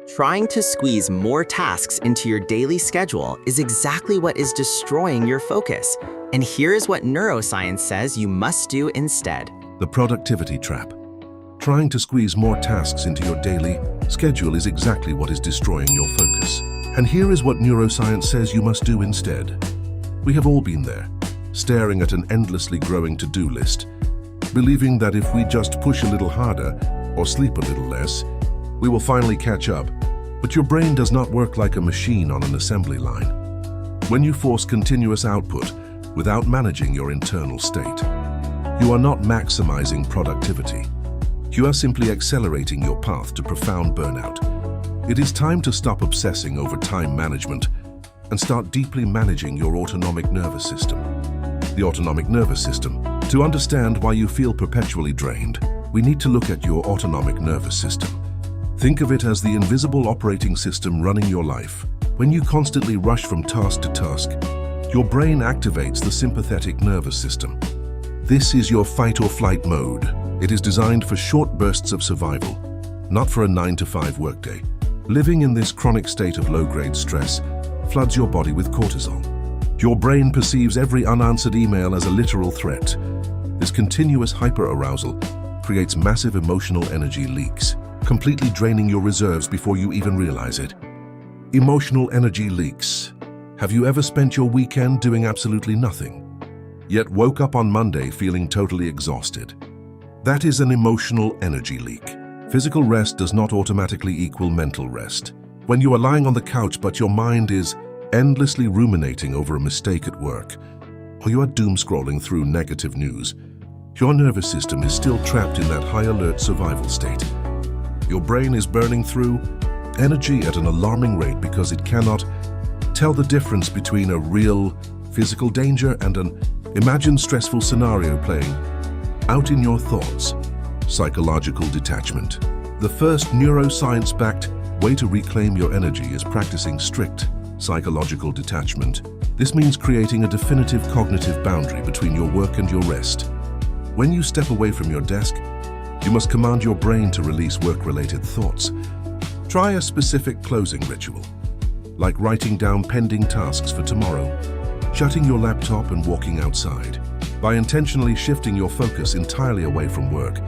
Trying to squeeze more tasks into your daily schedule is exactly what is destroying your focus. And here is what neuroscience says you must do instead. The productivity trap. Trying to squeeze more tasks into your daily schedule is exactly what is destroying your focus. And here is what neuroscience says you must do instead. We have all been there, staring at an endlessly growing to-do list, believing that if we just push a little harder or sleep a little less, we will finally catch up. But your brain does not work like a machine on an assembly line. When you force continuous output without managing your internal state, you are not maximizing productivity. You are simply accelerating your path to profound burnout. It is time to stop obsessing over time management and start deeply managing your autonomic nervous system. The autonomic nervous system. To understand why you feel perpetually drained, we need to look at your autonomic nervous system. Think of it as the invisible operating system running your life. When you constantly rush from task to task, your brain activates the sympathetic nervous system. This is your fight or flight mode. It is designed for short bursts of survival, not for a 9-to-5 workday. Living in this chronic state of low-grade stress floods your body with cortisol. Your brain perceives every unanswered email as a literal threat. This continuous hyperarousal creates massive emotional energy leaks, completely draining your reserves before you even realize it. Emotional energy leaks. Have you ever spent your weekend doing absolutely nothing, yet woke up on Monday feeling totally exhausted? That is an emotional energy leak. Physical rest does not automatically equal mental rest. When you are lying on the couch but your mind is endlessly ruminating over a mistake at work, or you are doom scrolling through negative news, your nervous system is still trapped in that high alert survival state. Your brain is burning through energy at an alarming rate because it cannot tell the difference between a real physical danger and an imagined stressful scenario playing out in your thoughts. Psychological detachment. The first neuroscience-backed way to reclaim your energy is practicing strict psychological detachment. This means creating a definitive cognitive boundary between your work and your rest. When you step away from your desk, you must command your brain to release work-related thoughts. Try a specific closing ritual, like writing down pending tasks for tomorrow, shutting your laptop and walking outside. By intentionally shifting your focus entirely away from work,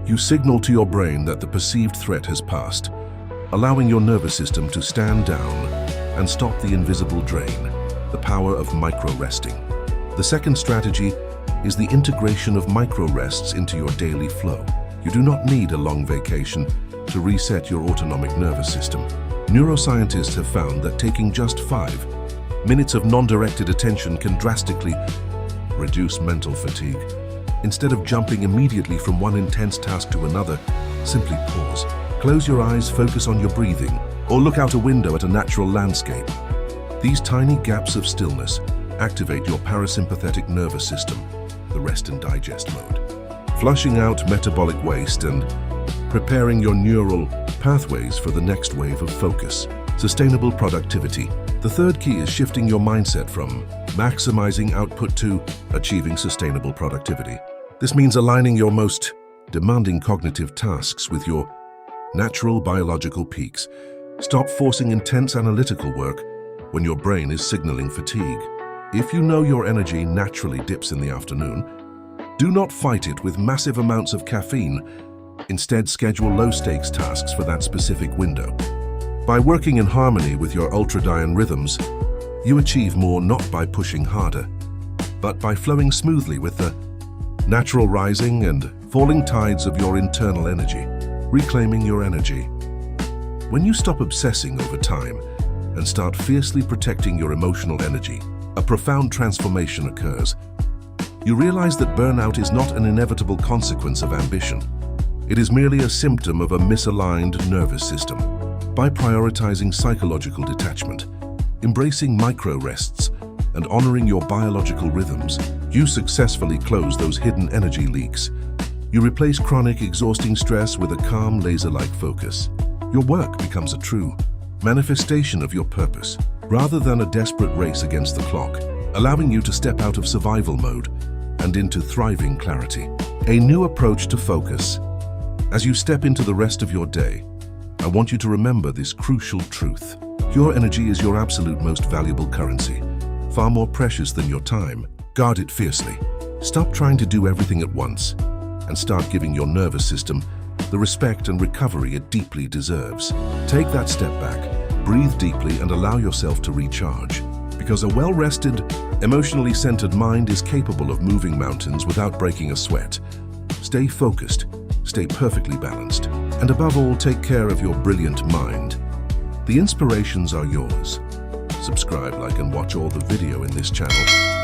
you signal to your brain that the perceived threat has passed, allowing your nervous system to stand down and stop the invisible drain, the power of micro-resting. The second strategy is the integration of micro-rests into your daily flow. You do not need a long vacation to reset your autonomic nervous system. Neuroscientists have found that taking just 5 minutes of non-directed attention can drastically reduce mental fatigue. Instead of jumping immediately from one intense task to another, simply pause. Close your eyes, focus on your breathing, or look out a window at a natural landscape. These tiny gaps of stillness activate your parasympathetic nervous system, the rest and digest mode, flushing out metabolic waste and preparing your neural pathways for the next wave of focus. Sustainable productivity. The third key is shifting your mindset from maximizing output to achieving sustainable productivity. This means aligning your most demanding cognitive tasks with your natural biological peaks. Stop forcing intense analytical work when your brain is signaling fatigue. If you know your energy naturally dips in the afternoon, do not fight it with massive amounts of caffeine. Instead, schedule low-stakes tasks for that specific window. By working in harmony with your ultradian rhythms, you achieve more not by pushing harder, but by flowing smoothly with the natural rising and falling tides of your internal energy, reclaiming your energy. When you stop obsessing over time and start fiercely protecting your emotional energy, a profound transformation occurs. You realize that burnout is not an inevitable consequence of ambition. It is merely a symptom of a misaligned nervous system. By prioritizing psychological detachment, embracing micro-rests, and honoring your biological rhythms, you successfully close those hidden energy leaks. You replace chronic, exhausting stress with a calm, laser-like focus. Your work becomes a true manifestation of your purpose, rather than a desperate race against the clock, allowing you to step out of survival mode and into thriving clarity. A new approach to focus. As you step into the rest of your day, I I want you to remember this crucial truth. Your energy is your absolute most valuable currency, far more precious than your time. Guard it fiercely. Stop trying to do everything at once and start giving your nervous system the respect and recovery it deeply deserves. Take that step back, breathe deeply, and allow yourself to recharge. Because a well-rested, emotionally centered mind is capable of moving mountains without breaking a sweat. Stay focused, stay perfectly balanced, and above all, take care of your brilliant mind. The inspirations are yours. Subscribe, like, and watch all the video in this channel.